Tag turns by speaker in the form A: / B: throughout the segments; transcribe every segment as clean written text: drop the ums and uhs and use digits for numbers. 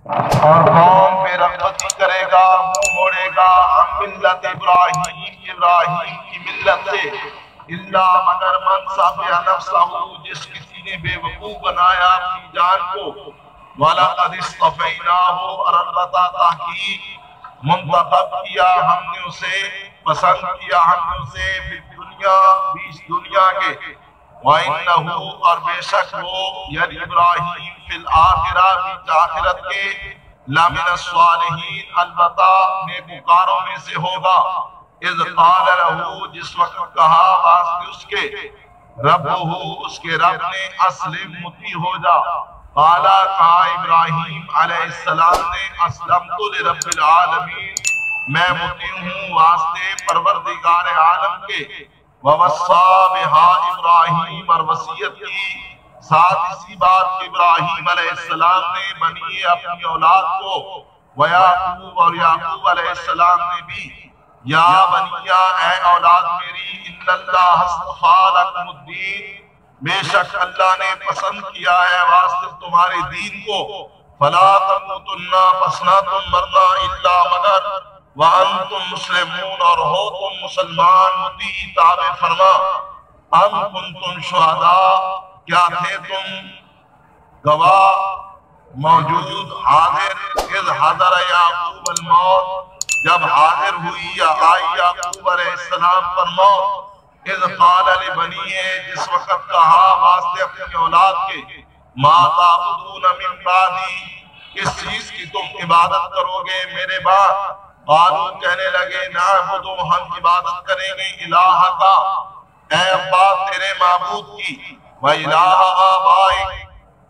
A: اور قوم بے رغبتی کرے گا، منہ موڑے گا ہم ملت ابراہیم، ابراہیم کی ملت سے، الا مگر من سفیہ نفسہ، جس کسی نے بے وقوف بنایا اپنی جان کو، وَلَقَدِ اصْطَفَيْنَاهُ، اور البتہ تحقیق منتخب کیا ہم نے اسے، پسند کیا ہم نے اسے، دنیا بیچ دنیا کے، وَإِنَّهُ، اور بے شک وہ یعنی ابراہیم فی الآخرہ بیچ آخرت کے، لَمِنَ الصَّالِحِينَ، البتہ نیکوکاروں میں سے ہوگا، اذ قال لہو، جس وقت کہا واسطے اس کے، ربہ، اس کے رب نے، اسلم، مطیع ہو جا، قالا، کہا ابراہیم علیہ السلام نے، اسلمت لرب العالمین، میں مطیع ہوں واسطے پروردگار عالم کے، وَوَصَّى بِهَا ابراہیم، اور وصیت کی ساتھ اسی بات کہ ابراہیم علیہ السلام نے بنی اپنی اولاد کو، وَيَعْقُوبَ، اور یعقوب علیہ السلام نے بھی، یا بنیا، اے اولاد میری، ان اللہ اصطفیٰ لکم الدین، بے شک اللہ نے پسند کیا ہے واسطے تمہارے دین کو، فلا تموتن، پس نہ تم مرنا، الا مگر، وانتم مسلمون، اور ہو تم مسلمان، مطیع، تابع فرما، ام کنتم شہداء، کیا تھے تم گواہ موجود، حاضر، اذ حضر یعقوب الموت، جب حاضر ہوئی یا آئی یعقوب علیہ السلام پر موت، اذ قال لبنیہ، جس وقت کہا واسطے اپنی اولاد کے، ما تعبدون من بعدی، کس چیز کی تم عبادت کرو گے میرے بعد، قالوا، کہنے لگے، نعبد، ہم عبادت کریں گے، الہ کا، اے ابا تیرے معبود کی، وَإِلَٰهَ آبَائِكَ،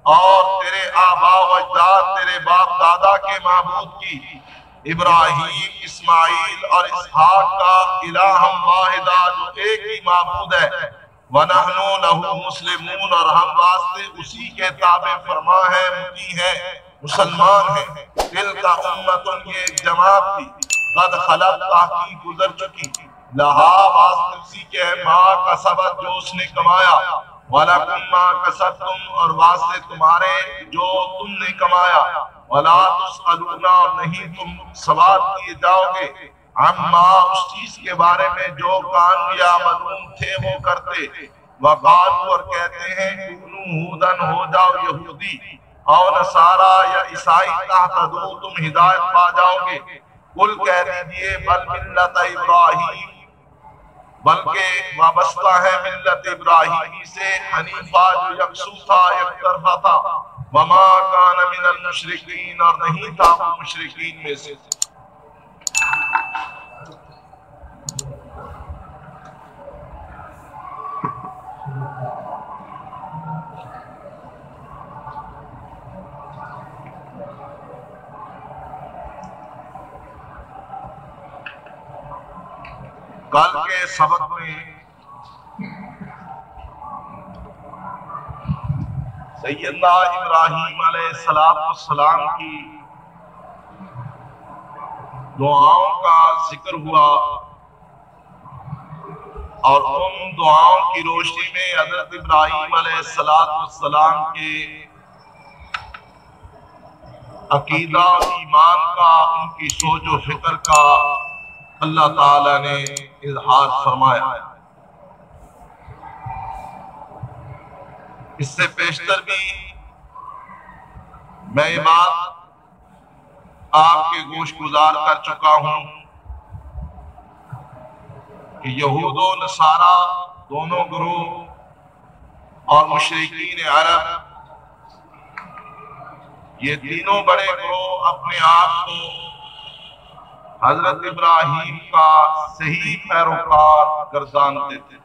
A: اور تیرے آبا و اجداد تیرے باپ دادا کے معبود کی، ابراہیم، اسماعیل اور اسحاق کا، الہ واحدہ، جو ایک ہی معبود ہے، وَنَحْنُ لَهُ مُسْلِمُونَ، اور ہم واسطے اسی کے تابع فرما ہیں، مطیع ہیں، مسلمان ہیں، تِلْكَ أُمَّةٌ، یہ ایک جماعت تھی، قد خلت، تحقیق گزر چکی، لہا، واسطے اسی کے، ماں کسبت، جو اس نے کمایا، وَلَكُمْ مَا كَسَبْتُمْ، اور واسطے تمہارے جو تم نے کمایا، وَلَا تُسْأَلُونَ، اور نہیں تم سوال کیے جاؤ گے، عَمَّا، اس چیز کے بارے میں جو کانوا یعملون تھے وہ کرتے، وَقَالُوا، اور کہتے ہیں، کونوا ہودن، ہو جاؤ یہودی، او نصارا، یا عیسائی، تہتدوا، تم ہدایت پا جاؤ گے، قل کہہ دیجئے، بل ملت ابراہیم، بلکہ وابستہ ہے ملت ابراہیمی سے، حنیفہ، جو یکسو تھا، یک طرفہ تھا، وما کان من المشرکین، اور نہیں تھا وہ مشرکین میں سے۔ کل کے سبق میں سیدنا ابراہیم علیہ السلام کی دعاؤں کا ذکر ہوا، اور ان دعاؤں کی روشنی میں حضرت ابراہیم علیہ السلام کے عقیدہ اور ایمان کا، ان کی سوچ و فکر کا اللہ تعالیٰ نے اظہار فرمایا۔ اس سے پیشتر بھی میں یہ بات آپ کے گوش گزار کر چکا ہوں کہ یہود و نصارہ دونوں گروہ اور مشرکین عرب، یہ تینوں بڑے گروہ اپنے آپ کو حضرت ابراہیم کا صحیح پیروکار گردانتے تھے،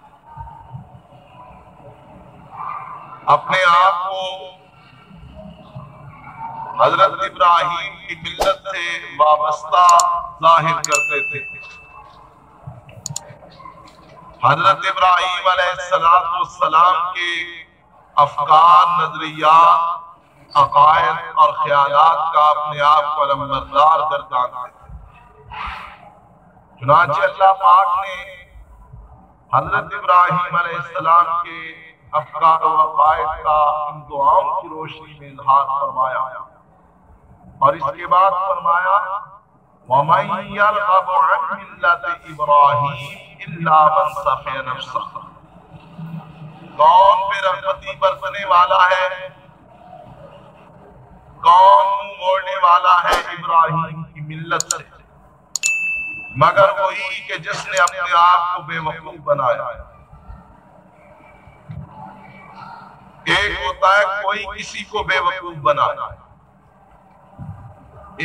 A: اپنے آپ کو حضرت ابراہیم کی ملت سے وابستہ ظاہر کرتے تھے۔ حضرت ابراہیم علیہ السلام کے افکار، نظریات، عقائد اور خیالات کا اپنے آپ کو علمبردار گردانتے تھے۔ چنانچہ اللہ پاک نے حضرت ابراہیم علیہ السلام کے افکار و عقائد کا ان دعاؤں کی روشنی میں اظہار فرمایا، اور اس کے بعد فرمایا وَمَن يَرْغَبُ عَن مِّلَّةِ إِبْرَاهِيمَ إِلَّا مَن سَفِهَ نَفْسَهُ، کون پہ رغبتی برتنے والا ہے، کون منہ موڑنے والا ہے ابراہیم کی ملت سے، مگر وہی کہ جس نے اپنے آپ کو بے وقوف بنایا۔ ایک ہوتا ہے کوئی کسی کو بے وقوف بنانا،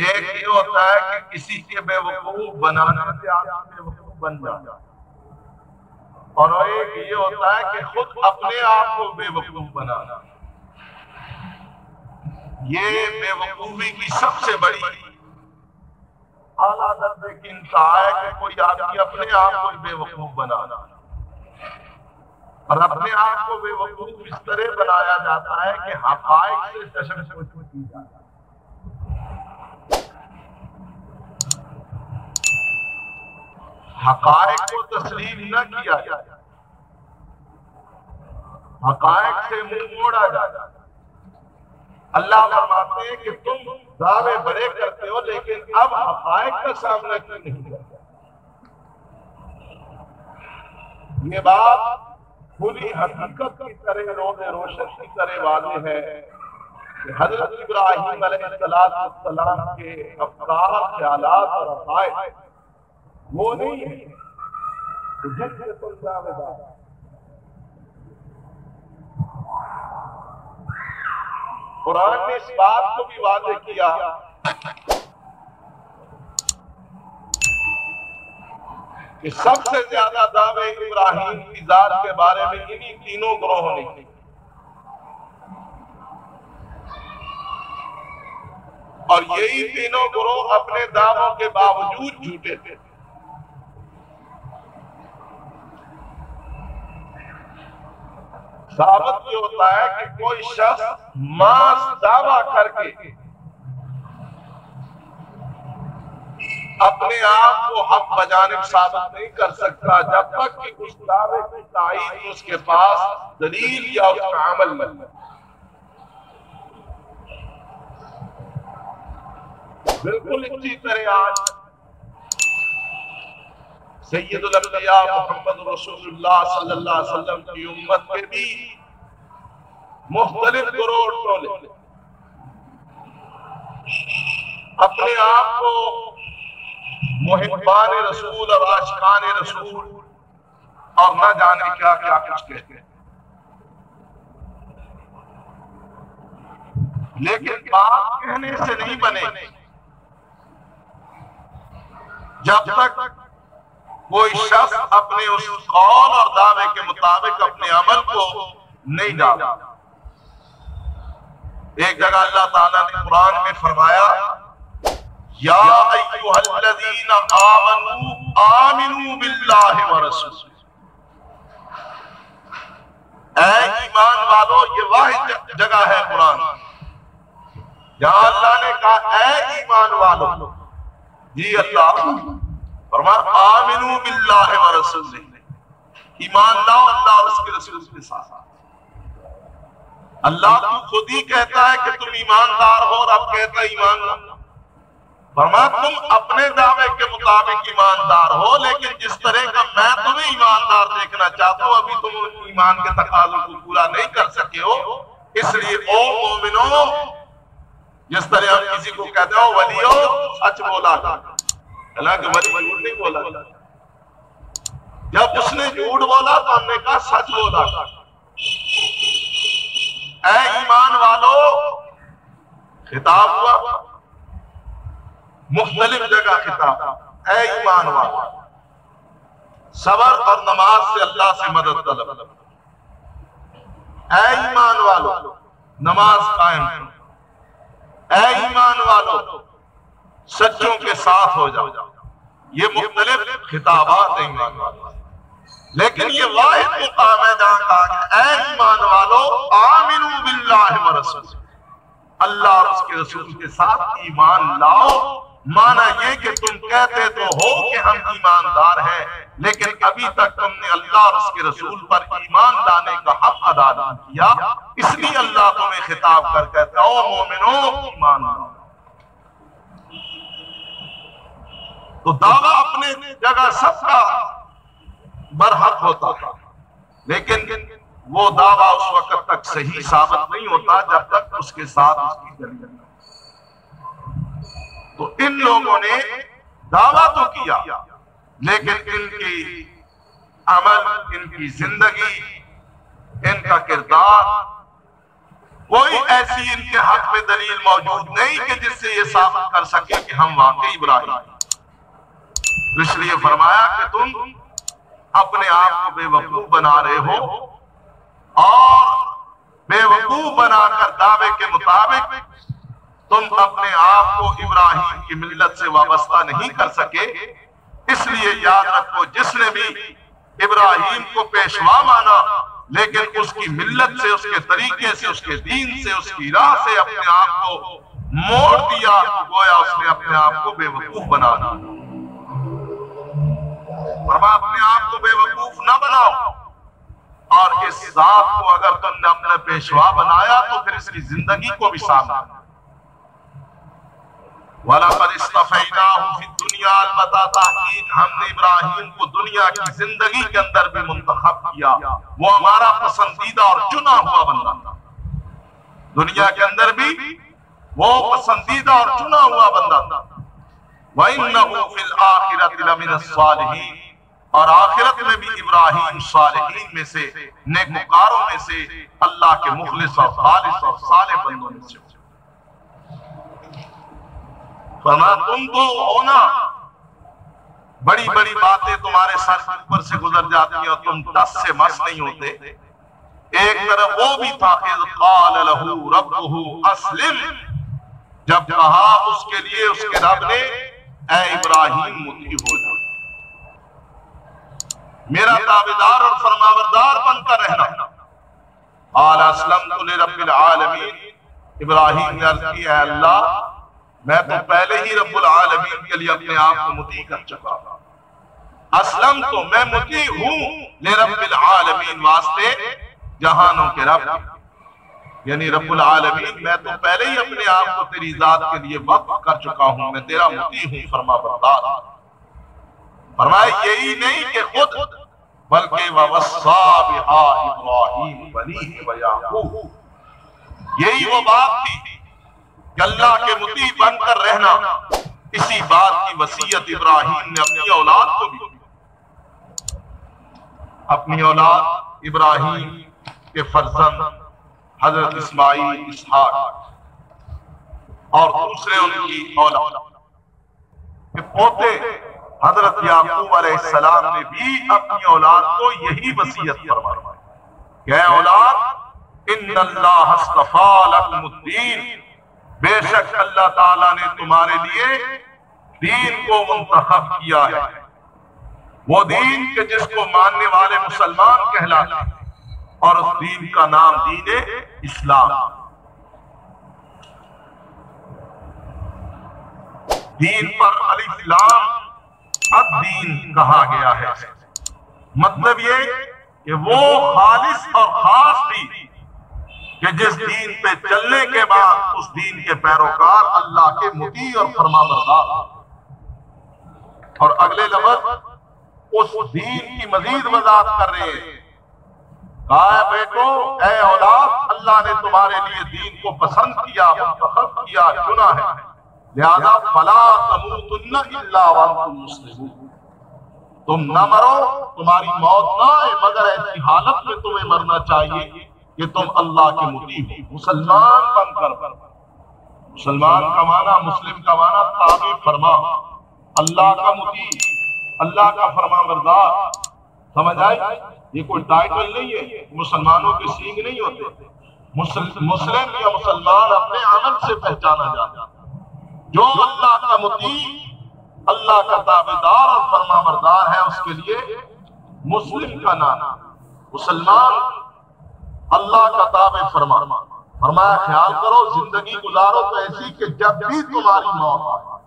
A: ایک یہ ہوتا ہے کہ کسی کے بے وقوف بنانے سے آپ بے وقوف بن جائے، اور ایک یہ ہوتا ہے کہ خود اپنے آپ کو بے وقوف بنانا۔ یہ بے وقوفی کی سب سے بڑی اعلیٰ درجے کی انتہا ہے کہ کوئی آدمی اپنے آپ کو بے وقوف بنانا، اور اپنے آپ کو بے وقوف اس طرح بنایا جاتا ہے کہ حقائق سے تشخص کی جاتا ہے۔ حقائق کو تسلیم نہ کیا جائے، حقائق سے منہ موڑا جاتا ہے۔ اللہ فرماتے ہیں کہ تم دعوے بڑے کرتے ہو لیکن اب حقائق کا سامنا کیوں نہیں کرتے؟ یہ بات کھلی حقیقت کی طرح روز روشن کی طرح واضح ہے کہ حضرت ابراہیم علیہ السلام کے افکار، خیالات اور عقائد وہ نہیں ہے کہ جن سے تم دعوے دار۔ قرآن نے اس بات کو بھی واضح کیا کہ سب سے زیادہ دعوے ابراہیم کی ذات کے بارے میں انہی تینوں گروہوں نے کی، اور یہی تینوں گروہ اپنے دعووں کے باوجود جھوٹے تھے۔ ثابت یہ ہوتا ہے کہ کوئی شخص محض دعویٰ کر کے اپنے آپ کو حق بجانب ثابت نہیں کر سکتا جب تک کہ اس دعوے کی تائید اس کے پاس دلیل یا اس کا عمل نہ ہو۔ بالکل اسی طرح آج سید الانبیاء محمد رسول اللہ صلی اللہ علیہ وسلم کی امت کے بھی مختلف گروہ ٹولے اپنے آپ کو محبان رسول اور عاشقان رسول اور نہ جانے کیا کیا کچھ کہتے ہیں، لیکن بات کہنے سے نہیں بنے جب تک کوئی شخص اپنے اس قول اور دعوے کے مطابق اپنے عمل کو نہیں ڈالا۔ ایک جگہ اللہ تعالیٰ نے قرآن میں فرمایا یا ایھا الذین آمنوا آمنوا باللہ ورسولہ، اے ایمان والو، یہ واحد جگہ ہے قرآن جہاں اللہ نے کہا اے ایمان والو، جی اللہ فرمایا آمنوا باللہ ورسولہ، ایمان لاؤ اللہ اور اس کے رسول کے ساتھ۔ اللہ تو خود ہی کہتا ہے کہ تم ایماندار ہو اور اب کہتا ہے ایمان لاؤ۔ فرمایا تم اپنے دعوے کے مطابق ایماندار ہو، لیکن جس طرح کا میں تمہیں ایماندار دیکھنا چاہتا ہوں ابھی تم ایمان کے تقاضوں کو پورا نہیں کر سکے ہو، اس لیے او مومنو، جس طرح ہم کسی کو کہتے ہو ولیو سچ بولا تھا، حالانکہ ولی جھوٹ نہیں بولا تھا، جب اس نے جھوٹ بولا تو ہم نے کہا سچ بولا تھا۔ اے ایمان والو خطاب ہوا، مختلف جگہ خطاب، اے ایمان والو صبر اور نماز سے اللہ سے مدد طلب، اے ایمان والو نماز قائم، اے ایمان والو سچوں کے ساتھ ہو جاؤ۔ یہ مختلف خطابات ہیں ایمان والو، لیکن یہ واحد مقام ہے جہاں کہا کہ اے ایمان والو آمنوا باللہ ورسولہ، اللہ اور اس کے رسول کے ساتھ ایمان لاؤ۔ مانا یہ کہ تم کہتے تو ہو کہ ہم ایماندار ہیں، لیکن ابھی تک تم نے اللہ اور اس کے رسول پر ایمان لانے کا حق ادا نہیں کیا، اس لیے اللہ تمہیں خطاب کر کہتا ہے او مومنو ایمان لاؤ۔ تو دعویٰ اپنے جگہ سب کا برحق ہوتا ہے، لیکن وہ دعویٰ اس وقت تک صحیح ثابت نہیں ہوتا جب تک اس کے ساتھ اس کی دلیل نہ ہو۔ تو ان لوگوں نے دعویٰ تو کیا، لیکن ان کی عمل، ان کی زندگی، ان کا کردار، کوئی ایسی ان کے حق میں دلیل موجود نہیں کہ جس سے یہ ثابت کر سکے کہ ہم واقعی ابراہیم ہیں۔ اس لیے فرمایا کہ تم اپنے آپ کو بے وقوف بنا رہے ہو، اور بے وقوف بنا کر دعوے کے مطابق تم اپنے آپ کو ابراہیم کی ملت سے وابستہ نہیں کر سکے۔ اس لیے یاد رکھو، جس نے بھی ابراہیم کو پیشوا مانا لیکن اس کی ملت سے، اس کے طریقے سے، اس کے دین سے، اس کی راہ سے اپنے آپ کو موڑ دیا، گویا اس نے اپنے آپ کو بے وقوف بنا دیا۔ فرمایا اپنے آپ کو بے وقوف نہ بناؤ، اور اس ذات کو اگر تم نے اپنا پیشوا بنایا تو پھر اس کی زندگی کو بھی سامنا۔ وَلَقَدِ اصْطَفَيْنَاهُ فِي الدُّنْيَا، البتہ تحقیق ہم نے ابراہیم کو دنیا کی زندگی کے اندر بھی منتخب کیا، وہ ہمارا پسندیدہ اور چنا ہوا بندہ تھا۔ دنیا کے اندر بھی وہ پسندیدہ اور چنا ہوا بندہ تھا۔ وَإِنَّهُ فِي الْآخِرَةِ لَمِنَ الصَّالِحِينَ، اور آخرت میں بھی ابراہیم صالحین میں سے، نیکوکاروں میں سے، اللہ کے مخلص اور خالص اور صالح بندوں میں سے۔ فرمایا تم تو ہو نا، بڑی بڑی باتیں تمہارے سر کے اوپر سے گزر جاتی ہیں اور تم ٹس سے مس نہیں ہوتے۔ ایک طرف وہ بھی تھا اذ قال له ربه اسلم، جب کہا اس کے لیے اس کے رب نے اے ابراہیم مطیع ہو جا، میرا تابعدار اور فرمانبردار بن کر رہنا۔ قال اسلمت لرب العالمین، ابراہیم نے عرض کی اے اللہ میں تو پہلے ہی رب العالمین کے لیے اپنے آپ کو مطیع کر چکا ہوں۔ اسلم تو میں مطیع ہوں لرب العالمین، واسطے جہانوں کے رب، یعنی رب العالمین میں تو پہلے ہی اپنے آپ کو تیری ذات کے لیے وقف کر چکا ہوں، میں تیرا مطیع ہوں، فرما بردار۔ فرمایا یہی نہیں کہ خود، بلکہ وَوَصَّىٰ بِهَا إِبْرَاهِيمُ بَنِيهِ وَيَعْقُوبُ، یہی وہ بات تھی کہ اللہ کے مطیع بن کر رہنا۔ اسی بات کی وصیت ابراہیم نے اپنی اولاد کو بھی کی۔ اپنی اولاد ابراہیم کے فرزند حضرت اسماعیل، اسحاق، اور دوسرے ان کی اولاد کے پوتے حضرت یعقوب علیہ السلام نے بھی اپنی اولاد کو یہی وصیت فرمائی کہ اے اولاد ان اللہ اصطفیٰ لکم الدین، بے شک اللہ تعالیٰ نے تمہارے لیے دین کو منتخب کیا ہے، وہ دین کہ جس کو ماننے والے مسلمان کہلاتے ہیں، اور اس دین کا نام دین اسلام۔ دین پر الف لام الدین کہا گیا ہے، مطلب یہ کہ وہ خالص اور خاص دین کہ جس دین پہ چلنے کے بعد اس دین کے پیروکار اللہ کے مطیع اور فرمانبردار۔ اور اگلے لفظ اس دین کی مزید وضاحت کر رہے ہیں، کہا ہے بیٹو اے اولاد اللہ نے تمہارے لیے دین کو پسند کیا، منتخب کیا، چنا ہے، لہذا فلا تموتن الا وانتم مسلمون، تم نہ مرو، تمہاری موت نہ آئے مگر ایسی حالت میں تمہیں مرنا چاہیے کہ تم اللہ کے مطیع ہو، مسلمان بن کر۔ مسلمان کا معنی، مسلم کا معنی تابع فرما، اللہ کا مطیع، اللہ کا فرمانبردار۔ سمجھ آئی؟ یہ کوئی ٹائٹل نہیں ہے، مسلمانوں کے سینگ نہیں ہوتے۔ مسلم یا مسلمان اپنے عمل سے پہچانا جاتا ہے۔ جو اللہ کا مطیع، اللہ کا تابعدار اور فرمانبردار ہے، اس کے لیے مسلم کا نام، مسلمان اللہ کا تابع فرما۔ فرمایا خیال کرو زندگی گزارو تو ایسی کہ جب بھی تمہاری موت آئے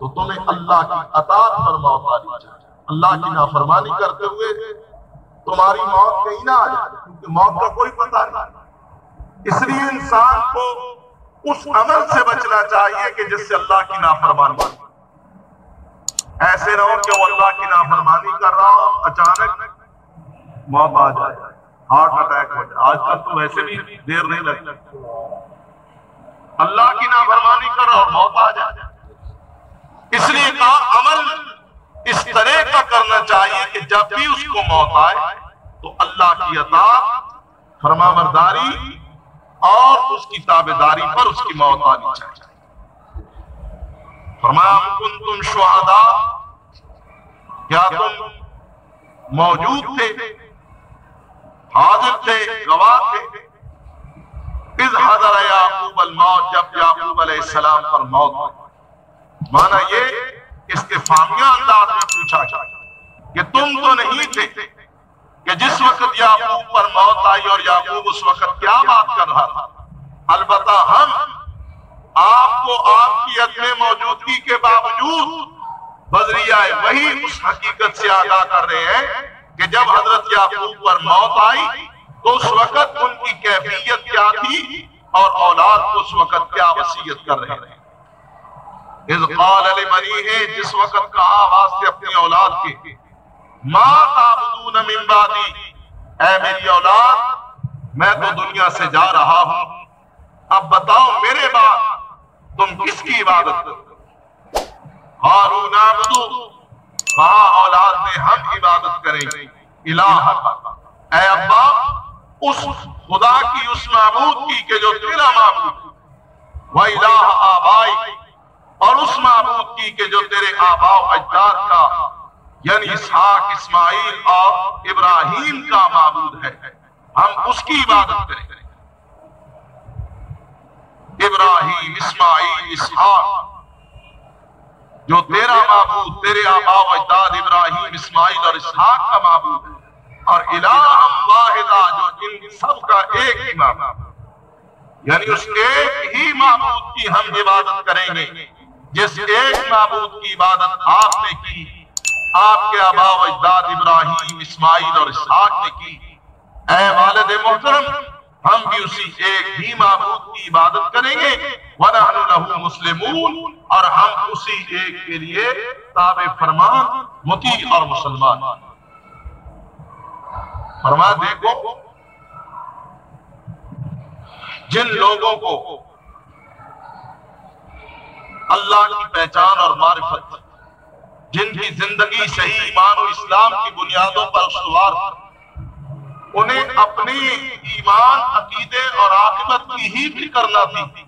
A: تو تمہیں اللہ کی اطاعت پر موت آنی چاہیے، اللہ کی نافرمانی کرتے ہوئے تمہاری موت کہیں نہ آ جائے، کیونکہ موت کا کوئی پتہ نہیں۔ اس لیے انسان کو اس عمل سے بچنا چاہیے کہ جس سے اللہ کی نافرمانی، ایسے نہ ہو کہ وہ اللہ کی نافرمانی کر رہا ہو، اچانک موت آ جائے، ہارٹ اٹیک ہو جائے۔ آج کل تو ویسے بھی دیر نہیں لگتی، اللہ کی نافرمانی کر رہا ہو موت آ جائے۔ اس لیے کہا عمل اس طرح کا کرنا چاہیے کہ جب بھی اس کو موت آئے تو اللہ کی اطاعت، فرمانبرداری اور اس کی تابعداری پر اس کی موت آنی چاہیے۔ فرمایا کنتم شہداء، کیا تم موجود تھے، حاضر تھے، گواہ تھے، اذ حضر یعقوب الموت، جب یعقوب علیہ السلام پر موت آئی۔ مانا یہ استفہامیہ انداز میں پوچھا گیا کہ تم تو نہیں تھے کہ جس وقت یعقوب پر موت آئی اور یعقوب اس وقت کیا بات کر رہا تھا۔ البتہ ہم آپ کو آپ کی عدم موجودگی کے باوجود بذریعہ وحی اس حقیقت سے آگاہ کر رہے ہیں کہ جب حضرت یعقوب پر موت آئی تو اس وقت ان کی کیفیت کیا تھی اور اولاد کو اس وقت کیا وصیت کر رہے ہیں۔ اذ قال لبنیہ، جس وقت کہا واسطے اپنی اولاد کے، ما تعبدون من بعدی، اے میری اولاد میں تو دنیا سے جا رہا ہوں، اب بتاؤ میرے بعد تم کس کی عبادت کرو؟ قالوا نعبد، کہا اولاد نے ہم عبادت کریں گے، الہ، اے ابا اس خدا کی، اس معبود کی کہ جو تیرا معبود، وَإِلَٰهَ آبَائِكَ، اور اس معبود کی کہ جو تیرے آباء و اجداد کا یعنی اسحاق، اسماعیل اور ابراہیم کا معبود ہے، ہم اس کی عبادت کریں گے۔ ابراہیم، اسماعیل، اسحاق، جو تیرا معبود، تیرے آباء و اجداد ابراہیم، اسماعیل اور اسحاق کا معبود ہے، اور الہ واحدہ، جو ان سب کا ایک ہی معبود، یعنی اس ایک ہی معبود کی ہم عبادت کریں گے، جس ایک معبود کی عبادت آپ نے کی، آپ کے آباء و اجداد ابراہیم، اسماعیل اور اسحاق نے کی، اے والد محترم ہم بھی اسی ایک ہی معبود کی عبادت کریں گے، وَنَحْنُ لَهُ مُسْلِمُونَ، اور ہم اسی ایک کے لیے تابع فرمان، مطیع اور مسلمان۔ فرما دیکھو جن لوگوں کو اللہ کی پہچان اور معرفت، جن کی زندگی صحیح ایمان و اسلام کی بنیادوں پر استوار، انہیں اپنی ایمان، عقیدے اور عاقبت کی ہی فکر نہ تھی،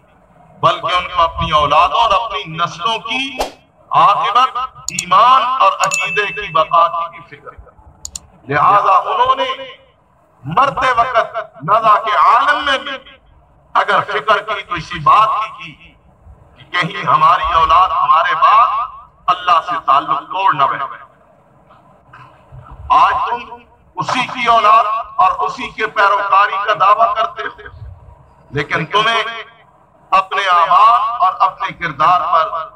A: بلکہ ان کو اپنی اولادوں اور اپنی نسلوں کی عاقبت، ایمان اور عقیدے کی بقا کی بھی فکر، لہذا انہوں نے مرتے وقت نزا کے عالم میں بھی اگر فکر کی تو اسی بات کی کہ کہیں ہماری اولاد ہمارے بعد اللہ سے تعلق توڑ نہ بیٹھے۔ آج تم اسی کی اولاد اور اسی کے پیروکاری کا دعویٰ کرتے ہو، لیکن تمہیں اپنے اعمال اور اپنے کردار پر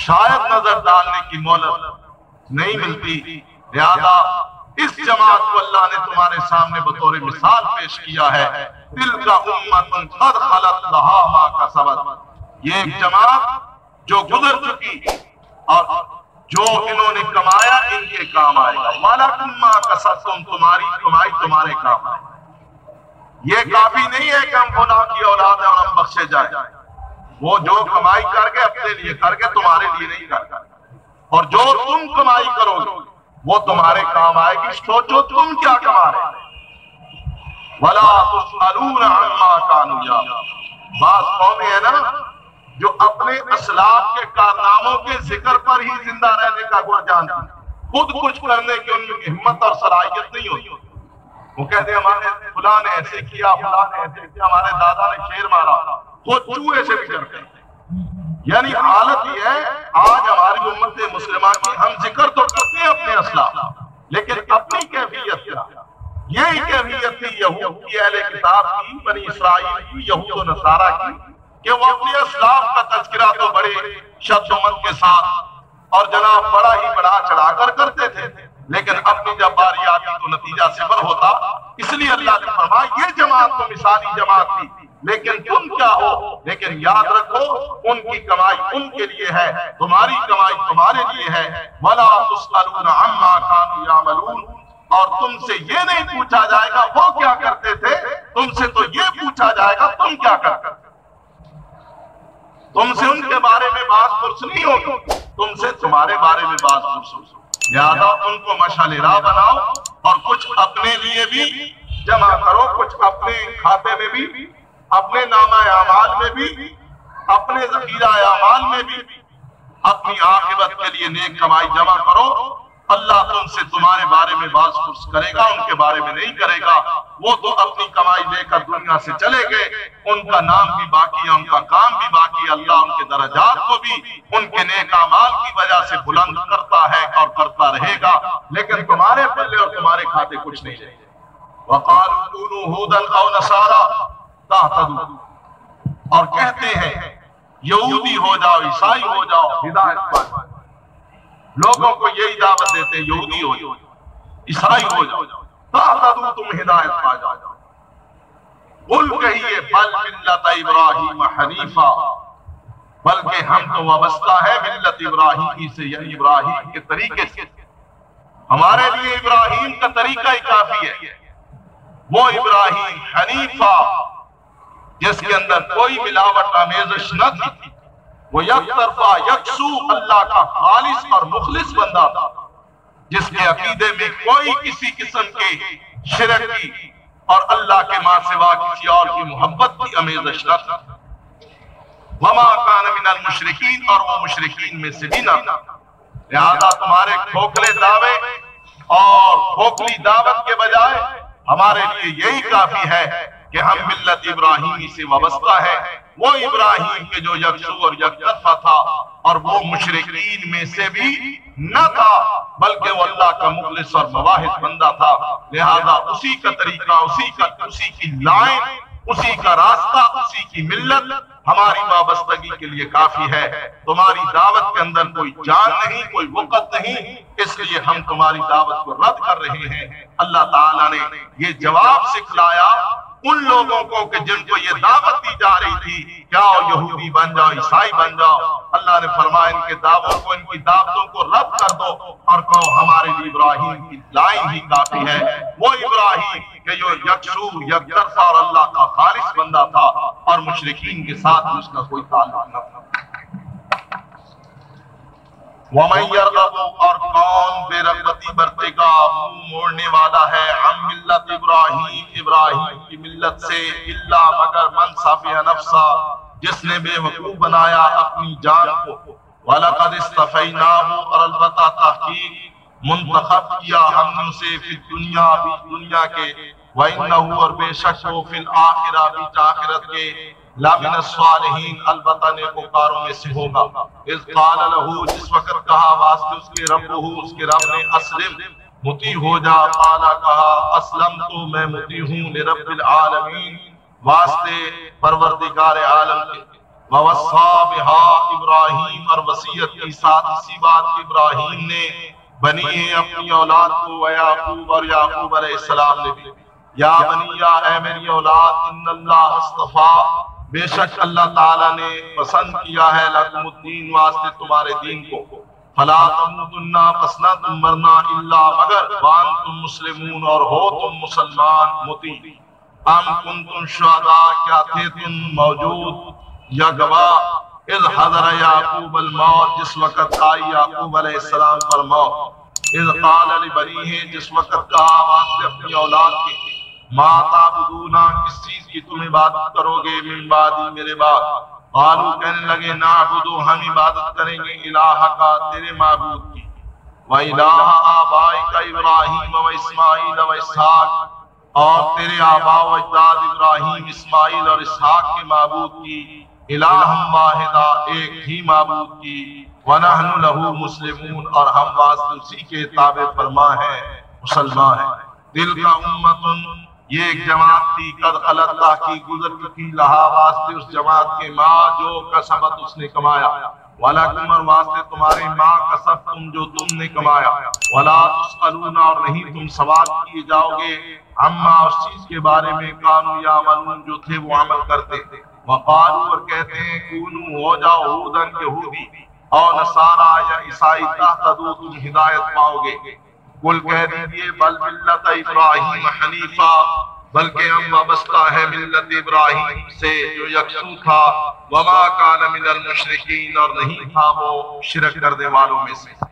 A: شاید نظر ڈالنے کی مہلت نہیں ملتی، لہذا اس جماعت کو اللہ نے تمہارے سامنے بطور مثال پیش کیا ہے، تِلْكَ أُمَّةٌ قَدْ خَلَتْ لَهَا مَا كَسَبَتْ، یہ ایک جماعت جو گزر چکی اور جو انہوں نے کمایا ان کے کام آئے گا، وَلَكُمْ مَا كَسَبْتُمْ، تمہاری کمائی تمہارے کام آئے گا۔ یہ کافی نہیں ہے کہ ہم خدا کی اولاد ہیں اور ہم بخشے جائیں، وہ جو کمائی کر کے اپنے لیے کر کے تمہارے لیے نہیں کرتا، اور جو تم کمائی کرو گے وہ تمہارے کام آئے گی، سوچو تم کیا کما رہے ہیں۔ وَلَا تُسْأَلُونَ عَمَّا كَانُوا يَعْمَلُونَ، بعض قومیں ہیں نا جو اپنے اسلاف کے کارناموں کے ذکر پر ہی زندہ رہنے کا گڑ جانتی، خود کچھ کرنے کی ان میں ہمت اور صلاحیت نہیں ہوتی۔ وہ کہتے ہیں ہمارے فلاں نے ایسے کیا، فلاں نے ایسے کیا، ہمارے دادا نے شیر مارا، خود چوہے سے بھی ڈرتے ہیں۔ یعنی حالت یہ ہے آج ہماری امت مسلمہ کی، ہم ذکر تو کرتے ہیں اپنے اسلاف، لیکن اپنی کیفیت کیا؟ یہی کیفیت تھی یہود کی، اہل کتاب کی، بنی اسرائیل کی، یہود و نصارہ کی، کہ وہ اپنے اسلاف کا تذکرہ تو بڑے شد و مد کے ساتھ اور جناب بڑا ہی بڑا چڑھا کر کرتے تھے، لیکن اپنی جب باری آتی تو نتیجہ صفر ہوتا۔ اس لیے اللہ نے فرمایا یہ جماعت تو مثالی جماعت تھی، لیکن تم کیا ہو؟ لیکن یاد رکھو ان کی کمائی ان کے لیے ہے، تمہاری کمائی تمہارے لیے ہے۔ وَلَا تُسْأَلُونَ عَمَّا كَانُوا يَعْمَلُونَ، اور تم سے یہ نہیں پوچھا جائے گا وہ کیا کرتے تھے، تم سے تو یہ پوچھا جائے گا تم کیا کرتے تھے۔ تم سے ان کے بارے میں بات پرس نہیں ہوگی، تم سے تمہارے بارے میں بات پرس ہوگی۔ لہذا ان کو مشعل راہ بناؤ اور کچھ اپنے لیے بھی جمع کرو، کچھ اپنے کھاتے میں بھی، اپنے نامہ اعمال میں بھی، اپنے ذخیرہ اعمال میں بھی اپنی عاقبت کے لیے نیک کمائی جمع کرو۔ اللہ تم سے تمہارے بارے میں باز پرس کرے گا، ان کے بارے میں نہیں کرے گا۔ وہ تو اپنی کمائی لے کر دنیا سے چلے گئے، ان کا نام بھی باقی ہے، ان کا کام بھی باقی ہے۔ اللہ ان کے درجات کو بھی ان کے نیک اعمال کی وجہ سے بلند کرتا ہے اور کرتا رہے گا، لیکن تمہارے پلے اور تمہارے کھاتے کچھ نہیں رہے گا۔ وَقَالُوا كُونُوا هُودًا أَوْ نَصَارَىٰ تَهْتَدُوا، اور کہتے ہیں یہودی ہو جاؤ، عیسائی ہو جاؤ، ہدایت پا جاؤ۔ لوگوں کو یہی دعوت دیتے ہیں یہودی ہو جاؤ، عیسائی ہو جاؤ، تَهْتَدُوا، تم ہدایت پا جاؤ۔ قل کہیے بل ملت ابراہیم حنیفا، بلکہ ہم تو وابستہ ہے ملت ابراہیم سے، یعنی ابراہیم کے طریقے سے۔ ہمارے لیے ابراہیم کا طریقہ ہی کافی ہے، وہ ابراہیم حنیفہ جس کے اندر کوئی ملاوٹ آمیزش نہ تھی، وہ یک طرفہ یکسو اللہ کا خالص اور مخلص بندہ تھا، جس کے عقیدے میں کوئی کسی قسم کے شرک کی اور اللہ کے ماں سوا کسی اور کی محبت کی آمیزش نہ تھی۔ وما کان من المشرکین، اور وہ مشرکین میں سے بھی نہ تھا۔ لہذا تمہارے کھوکھلے دعوے اور کھوکھلی دعوت کے بجائے ہمارے لیے یہی کافی ہے کہ ہم ملت ابراہیمی سے وابستہ ہے، وہ ابراہیم کے جو یکسو اور یک طرفہ تھا، اور وہ مشرکین میں سے بھی نہ تھا، بلکہ وہ اللہ کا مخلص اور مواحد بندہ تھا۔ لہذا اسی کا طریقہ، اسی کی لائن، اسی کا راستہ، اسی کی ملت ہماری وابستگی کے لیے کافی ہے۔ تمہاری دعوت کے اندر کوئی جان نہیں، کوئی وقت نہیں، اس لیے ہم تمہاری دعوت کو رد کر رہے ہیں۔ اللہ تعالیٰ نے یہ جواب سکھلایا ان لوگوں کو کہ جن کو یہ دعوت دی جا رہی تھی کیا یہودی بن جاؤ، عیسائی بن جاؤ۔ اللہ نے فرمایا ان کے دعووں کو، ان کی دعوتوں کو رد کر دو اور کہو ہمارے لیے ابراہیم کی لائن ہی کافی ہے، وہ ابراہیم کہ جو یکسو، یک طرفہ اور اللہ کا خالص بندہ تھا، اور مشرکین کے ساتھ اس کا کوئی تعلق نہ تھا۔ وَمَن يَرْغَبُ، اور کون بے رغبتی برتے گا، منہ موڑنے والا ہے، ہم ملت ابراہیم کی ملت سے، الا مگر من صفی نفسا، جس نے بے وقوف بنایا اپنی جان کو، وَلَقَدِ اسْتَفَيْنَاهُ، اور البتہ تحقیق منتخب کیا ہم نے اسے فی الدنیا، بھی دنیا کے، وَإِنَّهُ، اور بے شک وہ فی الآخرہ، بھی آخرت کے، لَمِنَ الصَّالِحِينَ، البتہ نیکوکاروں میں سے ہوگا۔ اذ قال لہو، جس وقت کہا واسطے اس کے ربہ، اس کے رب نے، اسلم، مطیع ہو جا، قالا کہا، اسلمت، میں مطیع ہوں، لرب العالمین، واسطے پروردگار عالم کے۔ ووصّا بہا ابراہیم، اور وصیت کی ساتھ اسی بات ابراہیم نے بنی اپنی اولاد کو، ویعقوب، اور یعقوب علیہ السلام نے بھی، یا بنی، یا اے میری اولاد، ان اللہ اصطفیٰ، بے شک اللہ تعالیٰ نے پسند کیا ہے، لکم الدین، واسطے تمہارے دین کو، فلا تموتن، پس نہ تم مرنا، الا مگر، وانتم مسلمون، اور ہو تم مسلمان مطیع۔ ام کنتم شہداء، کیا تھے تم موجود یا گواہ، اذ حضر یعقوب الموت، جس وقت آئی یعقوب علیہ السلام پر موت، اذ قال لبنیہ، جس وقت کہا واسطے اپنی اولاد کی، ما تعبدون، کس چیز کی تم عبادت کرو گے، من بعدی، میرے بعد، قالوا، کہنے لگے، نعبدو، ہم عبادت کریں گے، الہ کا، تیرے معبود کی، وَإِلَٰهَ آبَائِكَ إِبْرَاهِيمَ وَإِسْمَاعِيلَ وَإِسْحَاقَ، اور تیرے آباء و اجداد ابراہیم، اسماعیل اور اسحاق کے معبود کی، الہم واحدہ، ایک ہی معبود کی، وَنَحْنُ لَهُ مُسْلِمُونَ، اور ہم واسطے اسی کے تابع فرما ہیں، مسلمان ہیں۔ تِلْكَ أُمَّةٌ، یہ ایک جماعت تھی، قد خلت، تحقیق گزر چکی، لہا، واسطے اس جماعت کے، ما، جو کسبت، اس نے کمایا، وَلَكُمْ، اور واسطے تمہارے، ما کسبتم، جو تم نے کمایا، وَلَا تُسْأَلُونَ، اور نہیں تم سوال کیے جاؤ گے، اما اس چیز کے بارے میں کانوا یعملون جو تھے وہ عمل کرتے، وقالوا اور کہتے ہیں کونوا ہو جاؤ ہودن یہودی اور نصارا یا عیسائی تہتدوا تم ہدایت پاؤ گے۔ قل کہہ دیجئے بل ملت ابراہیم حنیفا بلکہ ہم وابستہ ہے ملت ابراہیم سے جو یکسو تھا، وما کان من المشرکین اور نہیں تھا وہ شرک کرنے والوں میں سے۔